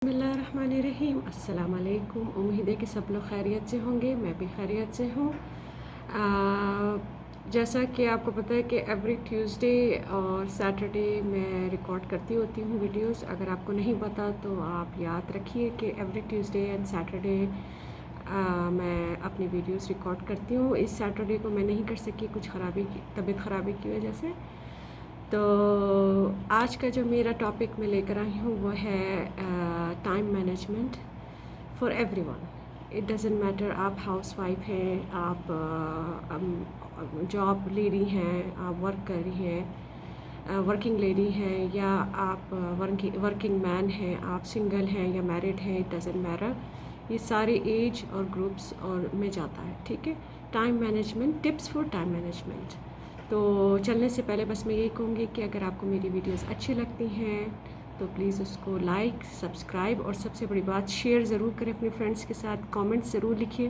बिस्मिल्लाहिर्रहमानिर्रहीम। अस्सलाम वालेकुम। उम्मीद है कि सब लोग खैरियत से होंगे, मैं भी खैरियत से हूँ। जैसा कि आपको पता है कि एवरी ट्यूसडे और सैटरडे मैं रिकॉर्ड करती होती हूँ वीडियोस। अगर आपको नहीं पता तो आप याद रखिए कि एवरी ट्यूसडे एंड सैटरडे मैं अपनी वीडियोस रिकॉर्ड करती हूँ। इस सैटरडे को मैं नहीं कर सकी, कुछ तबीयत ख़राबी की वजह से। तो आज का जो मेरा टॉपिक मैं लेकर आई हूँ वो है time management for everyone. It doesn't matter आप हाउसवाइफ हैं, आप जॉब लेडी हैं, आप वर्क कर रही हैं, वर्किंग लेडी हैं, या आप वर्किंग मैन हैं, आप सिंगल हैं या मैरिड हैं, इट डज़ंट मैटर। ये सारे एज और ग्रुप्स और में जाता है, ठीक है। Time management, tips for time management. तो चलने से पहले बस मैं यही कहूँगी कि अगर आपको मेरी वीडियोस अच्छी लगती हैं तो प्लीज़ उसको लाइक, सब्सक्राइब और सबसे बड़ी बात शेयर ज़रूर करें अपने फ्रेंड्स के साथ। कमेंट्स ज़रूर लिखिए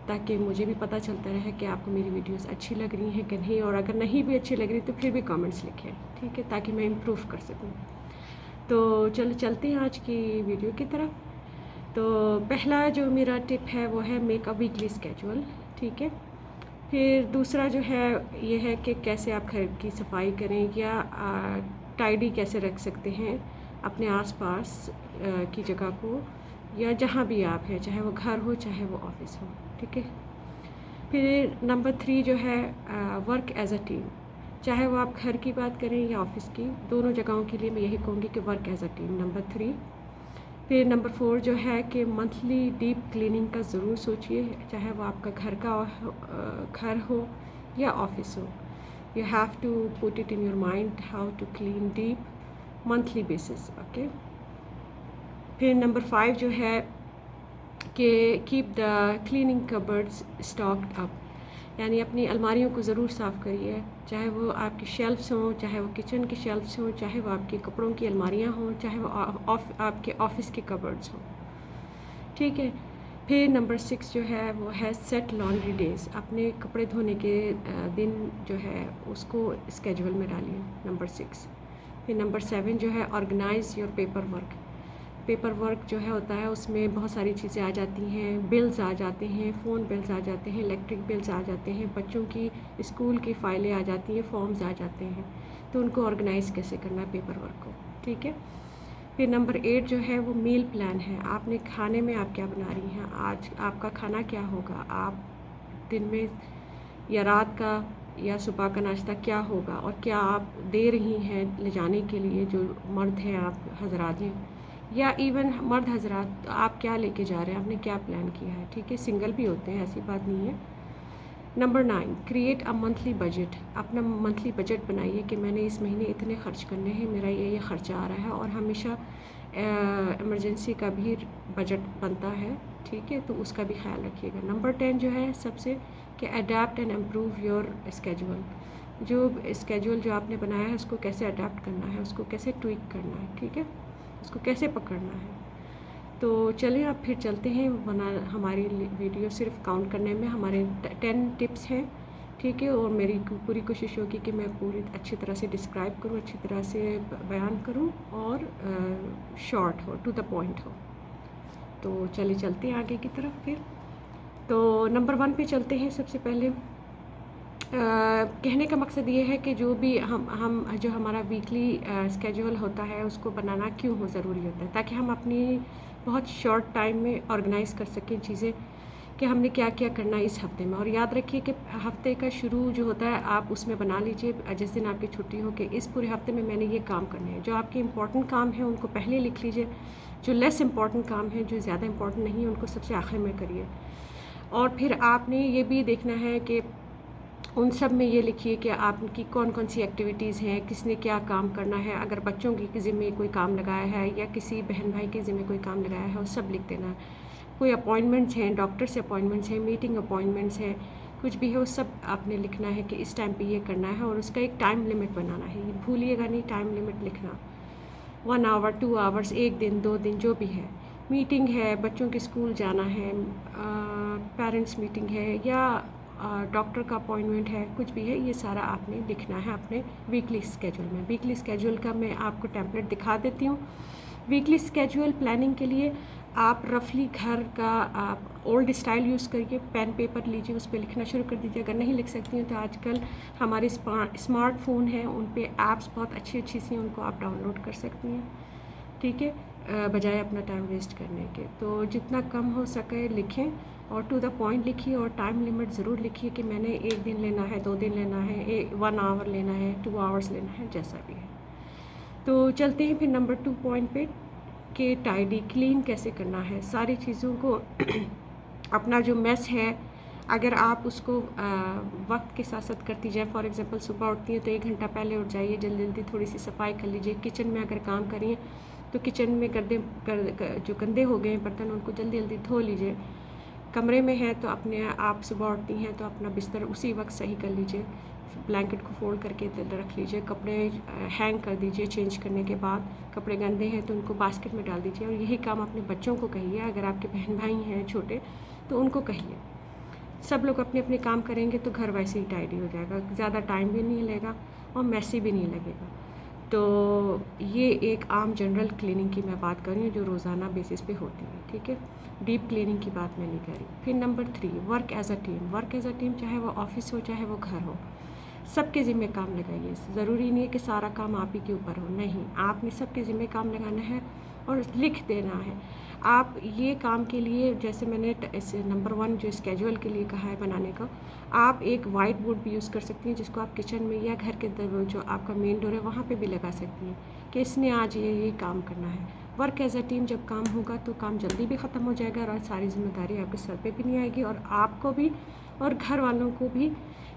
ताकि मुझे भी पता चलता रहे कि आपको मेरी वीडियोस अच्छी लग रही हैं कि नहीं, और अगर नहीं भी अच्छी लग रही तो फिर भी कमेंट्स लिखें, ठीक है, ताकि मैं इम्प्रूव कर सकूँ। तो चलो चलते हैं आज की वीडियो की तरफ। तो पहला जो मेरा टिप है वो है मेक अ वीकली स्केड्यूल, ठीक है। फिर दूसरा जो है ये है कि कैसे आप घर की सफाई करें या टाइडी कैसे रख सकते हैं अपने आसपास की जगह को, या जहाँ भी आप हैं, चाहे वो घर हो चाहे वो ऑफिस हो, ठीक है। फिर नंबर 3 जो है वर्क एज अ टीम, चाहे वो आप घर की बात करें या ऑफिस की, दोनों जगहों के लिए मैं यही कहूँगी कि work as a team, number 3। फिर नंबर 4 जो है कि मंथली डीप क्लीनिंग का ज़रूर सोचिए, चाहे वो आपका घर हो या ऑफिस हो। You have to put it in your mind how to clean deep monthly basis, okay. फिर नंबर 5 जो है कि keep the cleaning cupboards stocked up, यानी अपनी अलमारियों को ज़रूर साफ़ करिए, चाहे वो आपकी शेल्फ्स हों, चाहे वो किचन की शेल्फ्स हों, चाहे वो आपके कपड़ों की अलमारियाँ हों, चाहे वो आपके ऑफिस के कबर्ड्स हों, ठीक है। फिर नंबर 6 जो है वो है सेट लॉन्ड्री डेज़, अपने कपड़े धोने के दिन जो है उसको स्केड्यूल में डालिए, नंबर 6। फिर नंबर 7 जो है ऑर्गेनाइज़ योर पेपर वर्क जो है होता है, उसमें बहुत सारी चीज़ें आ जाती हैं, बिल्स आ जाते हैं, फ़ोन बिल्स आ जाते हैं, इलेक्ट्रिक बिल्स आ जाते हैं, बच्चों की स्कूल की फ़ाइलें आ जाती हैं, फॉर्म्स आ जाते हैं, तो उनको ऑर्गेनाइज़ कैसे करना है पेपर वर्क को, ठीक है। फिर नंबर 8 जो है वो मील प्लान है, आपने खाने में आप क्या बना रही हैं, आज आपका खाना क्या होगा, आप दिन में या रात का या सुबह का नाश्ता क्या होगा, और क्या आप दे रही हैं ले जाने के लिए, जो मर्द हैं आप हजरात हैं या इवन मर्द हजरात, तो आप क्या लेके जा रहे हैं, आपने क्या प्लान किया है, ठीक है। सिंगल भी होते हैं, ऐसी बात नहीं है। Number 9 create a monthly budget, अपना मंथली बजट बनाइए कि मैंने इस महीने इतने खर्च करने हैं, मेरा ये खर्चा आ रहा है, और हमेशा इमरजेंसी का भी बजट बनता है, ठीक है, तो उसका भी ख्याल रखिएगा। नंबर 10 जो है सबसे कि adapt and improve your schedule, जो स्केड्यूल जो आपने बनाया है उसको कैसे अडेप्ट करना है, उसको कैसे ट्विक करना है, ठीक है, उसको कैसे पकड़ना है। तो चलिए अब फिर चलते हैं, वरना हमारी वीडियो सिर्फ काउंट करने में हमारे 10 टिप्स हैं, ठीक है, और मेरी पूरी कोशिश होगी कि मैं पूरी अच्छी तरह से डिस्क्राइब करूँ, अच्छी तरह से बयान करूँ, और शॉर्ट हो, टू द पॉइंट हो। तो चलिए चलते हैं आगे की तरफ। फिर तो नंबर 1 पे चलते हैं। सबसे पहले कहने का मकसद ये है कि जो भी हम जो हमारा वीकली स्केड्यूल होता है उसको बनाना क्यों ज़रूरी होता है, ताकि हम अपनी बहुत शॉर्ट टाइम में ऑर्गेनाइज़ कर सकें चीज़ें कि हमने क्या क्या करना है इस हफ़्ते में। और याद रखिए कि हफ़्ते का शुरू जो होता है आप उसमें बना लीजिए, जिस दिन आपकी छुट्टी हो, कि इस पूरे हफ़्ते में मैंने ये काम करने हैं। जो आपके इंपॉर्टेंट काम हैं उनको पहले लिख लीजिए, जो लेस इंपॉर्टेंट काम हैं, जो ज़्यादा इंपॉर्टेंट नहीं है, उनको सबसे आखिर में करिए। और फिर आपने ये भी देखना है कि उन सब में ये लिखिए कि आपकी कौन कौन सी एक्टिविटीज़ हैं, किसने क्या काम करना है, अगर बच्चों की ज़िम्मे कोई काम लगाया है या किसी बहन भाई के ज़िम्मे कोई काम लगाया है, वो सब लिख देना है। कोई अपॉइंटमेंट्स हैं, डॉक्टर से अपॉइंटमेंट्स हैं, मीटिंग अपॉइंटमेंट्स हैं, कुछ भी है वो सब आपने लिखना है कि इस टाइम पे ये करना है, और उसका एक टाइम लिमिट बनाना है, भूलिएगा नहीं टाइम लिमिट लिखना। 1 आवर 2 आवर्स, 1 दिन 2 दिन, जो भी है। मीटिंग है, बच्चों के स्कूल जाना है, पेरेंट्स मीटिंग है, या डॉक्टर का अपॉइंटमेंट है, कुछ भी है, ये सारा आपने लिखना है अपने वीकली स्केड्यूल में। वीकली स्केड्यूल का मैं आपको टेम्पलेट दिखा देती हूँ, वीकली स्केड्यूल प्लानिंग के लिए आप रफली घर का आप ओल्ड स्टाइल यूज़ करिए, पेन पेपर लीजिए, उस पर लिखना शुरू कर दीजिए। अगर नहीं लिख सकती हैं तो आजकल हमारे स्मार्टफोन हैं, उन पे ऐप्स बहुत अच्छी अच्छी सी, उनको आप डाउनलोड कर सकती हैं, ठीक है, बजाय अपना टाइम वेस्ट करने के। तो जितना कम हो सके लिखें और टू द पॉइंट लिखिए, और टाइम लिमिट ज़रूर लिखिए कि मैंने 1 दिन लेना है, 2 दिन लेना है, 1 आवर लेना है, 2 आवर्स लेना है, जैसा भी है। तो चलते हैं फिर नंबर 2 पॉइंट पे कि टाइडी क्लीन कैसे करना है। सारी चीज़ों को अपना जो मेस है, अगर आप उसको वक्त के साथ साथ करती जाए, फॉर एग्जांपल सुबह उठती हैं तो 1 घंटा पहले उठ जाइए, जल्दी जल्दी थोड़ी सी सफाई कर लीजिए। किचन में अगर काम करिए तो किचन में जो गंदे हो गए हैं बर्तन, उनको जल्दी जल्दी धो लीजिए। कमरे में है तो अपने आप सुबह उठती हैं तो अपना बिस्तर उसी वक्त सही कर लीजिए, ब्लैंकेट को फोल्ड करके रख लीजिए, कपड़े हैंग कर दीजिए चेंज करने के बाद। कपड़े गंदे हैं तो उनको बास्केट में डाल दीजिए। और यही काम अपने बच्चों को कहिए, अगर आपके बहन भाई हैं छोटे तो उनको कहिए। सब लोग अपने अपने काम करेंगे तो घर वैसे ही टाइडी हो जाएगा, ज़्यादा टाइम भी नहीं लगेगा और मैसी भी नहीं लगेगा। तो ये एक आम जनरल क्लीनिंग की मैं बात कर रही हूँ जो रोज़ाना बेसिस पे होती है, ठीक है। डीप क्लीनिंग की बात मैं नहीं कर रही। फिर number 3, work as a team. Work as a team, चाहे वो ऑफिस हो चाहे वो घर हो, सबके ज़िम्मे काम लगाइए। ज़रूरी नहीं है कि सारा काम आप ही के ऊपर हो, नहीं, आपने सबके ज़िम्मे काम लगाना है और लिख देना है। आप ये काम के लिए, जैसे मैंने इसे नंबर 1 जो स्केड्यूल के लिए कहा है बनाने का, आप एक वाइट बोर्ड भी यूज़ कर सकती हैं, जिसको आप किचन में या घर के जो आपका मेन डोर है वहाँ पे भी लगा सकती हैं कि इसने आज ये काम करना है। वर्क एज अ टीम जब काम होगा तो काम जल्दी भी ख़त्म हो जाएगा और सारी जिम्मेदारी आपके सर पे भी नहीं आएगी, और आपको भी और घर वालों को भी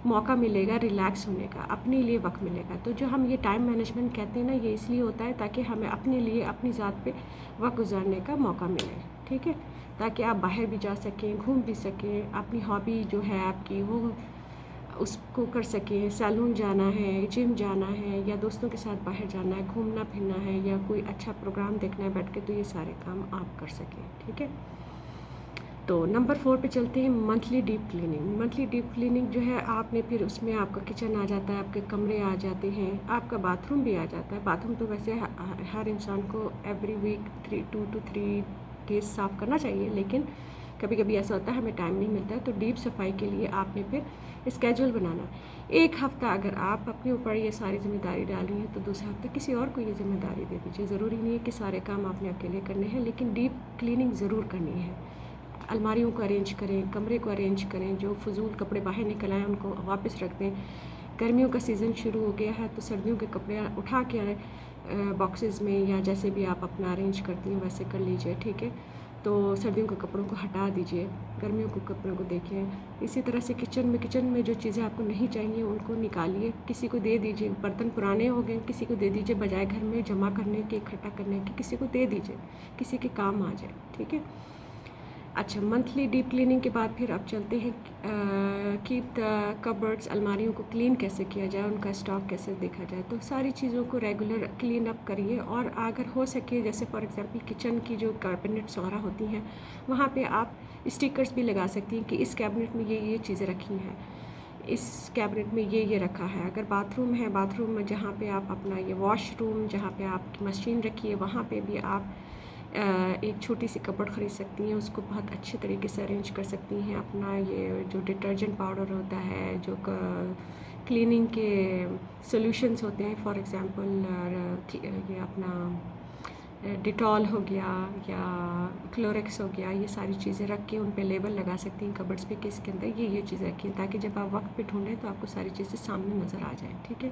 मौका मिलेगा रिलैक्स होने का, अपने लिए वक्त मिलेगा। तो जो हम ये टाइम मैनेजमेंट कहते हैं ना, ये इसलिए होता है ताकि हमें अपने लिए अपनी ज़ात पे वक्त गुजारने का मौका मिले, ठीक है, ताकि आप बाहर भी जा सकें, घूम भी सकें, अपनी हॉबी जो है आपकी वो उसको कर सकें। सैलून जाना है, जिम जाना है, या दोस्तों के साथ बाहर जाना है, घूमना फिरना है, या कोई अच्छा प्रोग्राम देखना है बैठ के, तो ये सारे काम आप कर सकें, ठीक है। तो नंबर 4 पे चलते हैं, monthly deep cleaning. Monthly deep cleaning जो है, आपने फिर उसमें आपका किचन आ जाता है, आपके कमरे आ जाते हैं, आपका बाथरूम भी आ जाता है। बाथरूम तो वैसे हर इंसान को एवरी वीक 2 to 3 डेज साफ़ करना चाहिए, लेकिन कभी कभी ऐसा होता है हमें टाइम नहीं मिलता है, तो डीप सफाई के लिए आपने फिर स्केड्यूल बनाना। 1 हफ़्ता अगर आप अपने ऊपर ये सारी जिम्मेदारी डाल रही हैं तो दूसरा हफ्ता किसी और को ये जिम्मेदारी दे दीजिए। ज़रूरी नहीं है कि सारे काम आपने अकेले करने हैं, लेकिन डीप क्लीनिंग ज़रूर करनी है। अलमारियों को अरेंज करें, कमरे को अरेंज करें, जो फजूल कपड़े बाहर निकल आए उनको वापस रख दें। गर्मियों का सीज़न शुरू हो गया है तो सर्दियों के कपड़े उठा के बॉक्सेस में, या जैसे भी आप अपना अरेंज करती हैं वैसे कर लीजिए, ठीक है। तो सर्दियों के कपड़ों को हटा दीजिए, गर्मियों के कपड़ों को देखें। इसी तरह से किचन में जो चीज़ें आपको नहीं चाहिए उनको निकालिए, किसी को दे दीजिए। बर्तन पुराने हो गए, किसी को दे दीजिए, बजाय घर में जमा करने के, इकट्ठा करने के, किसी को दे दीजिए, किसी के काम आ जाए, ठीक है। अच्छा, मंथली डीप क्लीनिंग के बाद फिर अब चलते हैं कीप द कबर्ड्स। अलमारियों को क्लीन कैसे किया जाए, उनका स्टॉक कैसे देखा जाए। तो सारी चीज़ों को रेगुलर क्लीन अप करिए, और अगर हो सके, जैसे फॉर एग्जांपल किचन की जो कैबिनेट्स वगैरह होती हैं वहाँ पे आप स्टिकर्स भी लगा सकती हैं कि इस कैबिनेट में ये चीज़ें रखी हैं, इस कैबिनेट में ये रखा है। अगर बाथरूम है, बाथरूम में जहाँ पे आप अपना ये वॉशरूम जहाँ पे आपकी मशीन रखी है वहाँ पे भी आप एक छोटी सी कपबोर्ड ख़रीद सकती हैं, उसको बहुत अच्छे तरीके से अरेंज कर सकती हैं। अपना ये जो डिटर्जेंट पाउडर होता है, जो क्लीनिंग के सॉल्यूशंस होते हैं, फॉर एग्जांपल ये अपना डिटॉल हो गया या क्लोरेक्स हो गया, ये सारी चीज़ें रख के उन पे लेबल लगा सकती हैं कबर्ड्स पे कि इसके अंदर ये चीज़ें रखी हैं, ताकि जब आप वक्त पे ढूंढें तो आपको सारी चीज़ें सामने नज़र आ जाएँ, ठीक है।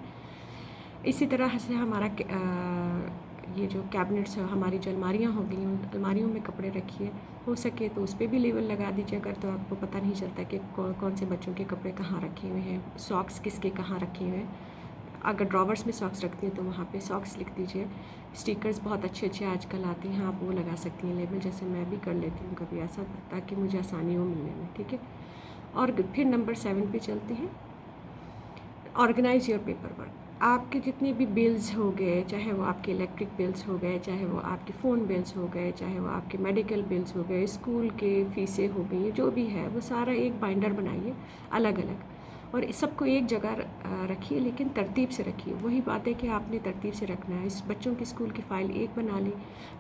इसी तरह से हमारा ये जो कैबिनेट्स है, हमारी जो अलमारियाँ हो गई, उन अलमारियों में कपड़े रखिए, हो सके तो उस पर भी लेबल लगा दीजिए, अगर तो आपको पता नहीं चलता कि कौन से बच्चों के कपड़े कहाँ रखे हुए हैं, सॉक्स किसके कहाँ रखे हुए हैं। अगर ड्रॉवर्स में सॉक्स रखती हैं तो वहाँ पे सॉक्स लिख दीजिए। स्टिकर्स बहुत अच्छे आजकल आते हैं, आप वो लगा सकती हैं लेबल, जैसे मैं भी कर लेती हूँ कभी ऐसा, ताकि मुझे आसानी हो मिलने में, ठीक है। और फिर नंबर 7 पे चलते हैं, ऑर्गेनाइज योर पेपर वर्क। आपके जितने भी बिल्स हो गए, चाहे वो आपके इलेक्ट्रिक बिल्स हो गए, चाहे वो आपके फ़ोन बिल्स हो गए, चाहे वो आपके मेडिकल बिल्स हो गए, स्कूल के फ़ीसें हो गई, जो भी है वो सारा एक बाइंडर बनाइए अलग अलग, और इस सबको एक जगह रखिए, लेकिन तरतीब से रखिए। वही बात है कि आपने तरतीब से रखना है। इस बच्चों की स्कूल की फ़ाइल एक बना ली,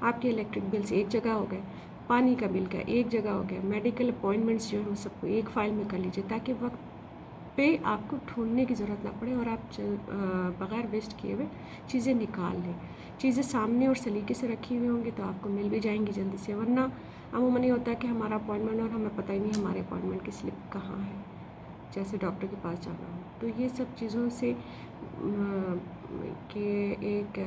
आपके इलेक्ट्रिक बिल्स एक जगह हो गए, पानी का बिल का एक जगह हो गया, मेडिकल अपॉइंटमेंट्स जो है वो सबको एक फ़ाइल में कर लीजिए, ताकि वक्त पे आपको ढूंढने की ज़रूरत ना पड़े और आप बग़ैर वेस्ट किए हुए चीज़ें निकाल लें। चीज़ें सामने और सलीके से रखी हुई होंगी तो आपको मिल भी जाएंगी जल्दी से, वरना अमूमन ये होता है कि हमारा अपॉइंटमेंट और हमें पता ही नहीं हमारे अपॉइंटमेंट की स्लिप कहाँ है, जैसे डॉक्टर के पास जाना हो। तो ये सब चीज़ों से कि एक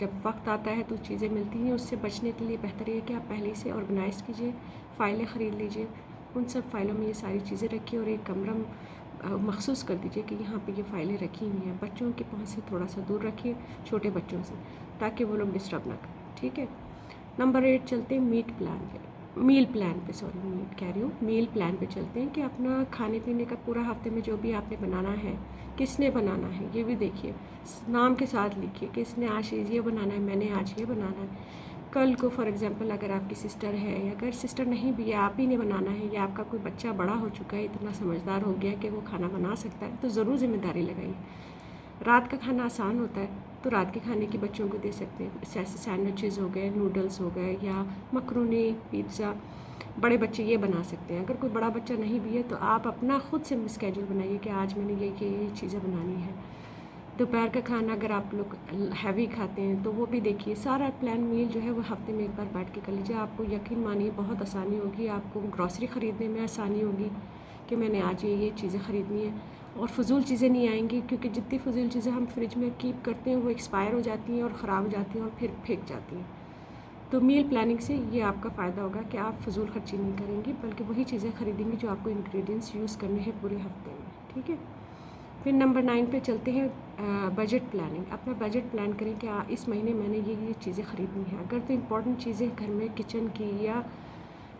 जब वक्त आता है तो चीज़ें मिलती हैं, उससे बचने के लिए बेहतर है कि आप पहले से ऑर्गेनाइज़ कीजिए, फ़ाइलें ख़रीद लीजिए, उन सब फ़ाइलों में ये सारी चीज़ें रखिए और एक कमरा मखसूस कर दीजिए कि यहाँ पे ये फ़ाइलें रखी हुई हैं। बच्चों के पहुँच से थोड़ा सा दूर रखिए, छोटे बच्चों से, ताकि वो लोग डिस्टर्ब ना करें, ठीक है। नंबर 8 चलते हैं मील प्लान पे, मील प्लान पे चलते हैं कि अपना खाने पीने का पूरा हफ्ते में जो भी आपने बनाना है, किसने बनाना है ये भी देखिए, नाम के साथ लिखिए कि इसने आज ये बनाना है, मैंने आज ये बनाना है। कल को फॉर एग्ज़ाम्पल अगर आपकी सिस्टर है, या अगर सिस्टर नहीं भी है, आप ही ने बनाना है, या आपका कोई बच्चा बड़ा हो चुका है, इतना समझदार हो गया कि वो खाना बना सकता है, तो ज़रूर ज़िम्मेदारी लगाइए। रात का खाना आसान होता है तो रात के खाने की बच्चों को दे सकते हैं, जैसे सैंडविचेज़ हो गए, नूडल्स हो गए, या मकरोनी, पिज़्ज़ा, बड़े बच्चे ये बना सकते हैं। अगर कोई बड़ा बच्चा नहीं भी है तो आप अपना खुद से स्केड्यूल बनाइए कि आज मैंने ये चीज़ें बनानी है। दोपहर का खाना अगर आप लोग हैवी खाते हैं तो वो भी देखिए, सारा प्लान मील जो है वो हफ्ते में एक बार बैठ के कर लीजिए। आपको यकीन मानिए बहुत आसानी होगी, आपको ग्रॉसरी ख़रीदने में आसानी होगी कि मैंने आज ये चीज़ें ख़रीदनी है, और फ़जूल चीज़ें नहीं आएंगी, क्योंकि जितनी फ़जूल चीज़ें हम फ्रिज में कीप करते हैं वो एक्सपायर हो जाती हैं और ख़राब हो जाती हैं और फिर फेंक जाती हैं। तो मील प्लानिंग से ये आपका फ़ायदा होगा कि आप फ़जूल खर्ची नहीं करेंगी, बल्कि वही चीज़ें ख़रीदेंगी जो आपको इंग्रेडिएंट्स यूज़ करने हैं पूरे हफ्ते में, ठीक है। फिर नंबर 9 पे चलते हैं, बजट प्लानिंग। अपना बजट प्लान करें कि इस महीने मैंने ये चीज़ें ख़रीदनी हैं। अगर तो इम्पॉर्टेंट चीज़ें घर में किचन की, या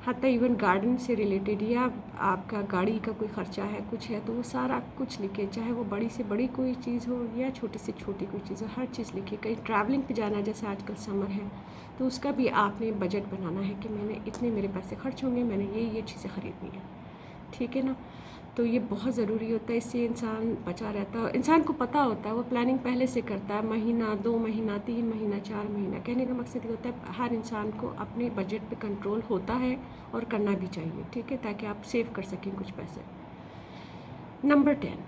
हत्ता इवन गार्डन से रिलेटेड, या आपका गाड़ी का कोई ख़र्चा है, कुछ है, तो वो सारा कुछ लिखिए, चाहे वो बड़ी से बड़ी कोई चीज़ हो या छोटी से छोटी कोई चीज़ हो, हर चीज़ लिखिए। कहीं ट्रैवलिंग पे जाना है, जैसे आजकल समर है, तो उसका भी आपने बजट बनाना है कि मैंने इतने मेरे पैसे खर्च होंगे, मैंने ये चीज़ें ख़रीदनी है, ठीक है ना। तो ये बहुत ज़रूरी होता है, इससे इंसान बचा रहता है। इंसान को पता होता है, वो प्लानिंग पहले से करता है, महीना, 2 महीना, 3 महीना, 4 महीना। कहने का मकसद ये होता है हर इंसान को अपने बजट पे कंट्रोल होता है और करना भी चाहिए, ठीक है, ताकि आप सेव कर सकें कुछ पैसे। Number 10,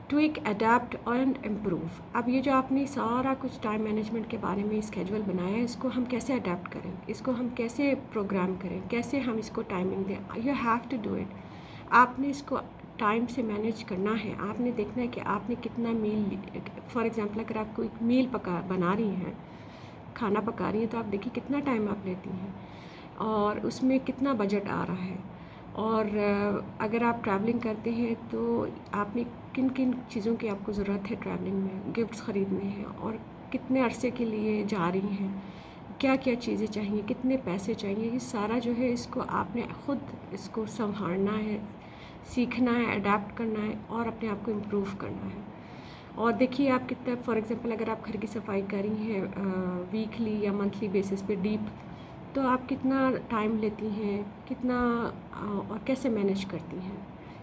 tweak, adapt and improve. अब ये जो आपने सारा कुछ टाइम मैनेजमेंट के बारे में स्केड्यूल बनाया है, इसको हम कैसे अडेप्ट करें, इसको हम कैसे प्रोग्राम करें, कैसे हम इसको टाइमिंग दें। You have to do it. आपने इसको टाइम से मैनेज करना है। आपने देखना है कि आपने कितना मील, फॉर एग्ज़ाम्पल अगर आप कोई मील बना रही हैं, खाना पका रही हैं, तो आप देखिए कितना टाइम आप लेती हैं और उसमें कितना बजट आ रहा है। और अगर आप ट्रैवलिंग करते हैं तो आपने किन किन चीज़ों की आपको ज़रूरत है ट्रैवलिंग में, गिफ्ट्स ख़रीदने हैं, और कितने अरसे के लिए जा रही हैं, क्या क्या चीज़ें चाहिए, कितने पैसे चाहिए, ये सारा जो है इसको आपने ख़ुद इसको संभालना है, सीखना है, अडेप्ट करना है और अपने आप को इम्प्रूव करना है। और देखिए आप कितना, फॉर एग्ज़ाम्पल अगर आप घर की सफाई कर रही हैं वीकली या मंथली बेसिस पे डीप, तो आप कितना टाइम लेती हैं, कितना और कैसे मैनेज करती हैं,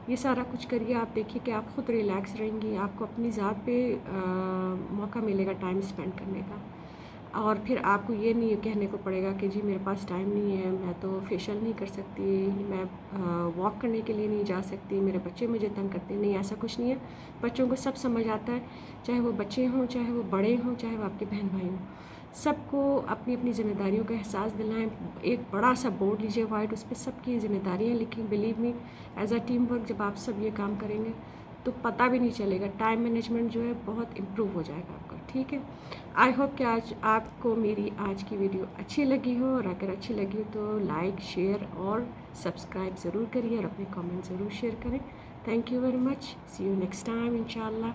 ये सारा कुछ करिए। आप देखिए कि आप ख़ुद रिलैक्स रहेंगी, आपको अपनी ज़ात पे मौका मिलेगा टाइम स्पेंड करने का। और फिर आपको ये नहीं कहने को पड़ेगा कि जी मेरे पास टाइम नहीं है, मैं तो फेशियल नहीं कर सकती, मैं वॉक करने के लिए नहीं जा सकती, मेरे बच्चे मुझे तंग करते हैं। नहीं, ऐसा कुछ नहीं है। बच्चों को सब समझ आता है, चाहे वो बच्चे हों, चाहे वो बड़े हों, चाहे वो आपके बहन भाई हों, सबको अपनी अपनी ज़िम्मेदारियों का एहसास दिलाएं। एक बड़ा सा बोर्ड लीजिए वाइट, उस पर सबकी ज़िम्मेदारियाँ लिखें। Believe me, as a team work जब आप सब ये काम करेंगे तो पता भी नहीं चलेगा, टाइम मैनेजमेंट जो है बहुत इम्प्रूव हो जाएगा आपका, ठीक है। आई होप कि आज आपको मेरी आज की वीडियो अच्छी लगी हो, और अगर अच्छी लगी हो तो लाइक, शेयर और सब्सक्राइब ज़रूर करिए और अपने कमेंट ज़रूर शेयर करें। Thank you very much. See you next time इंशाल्लाह।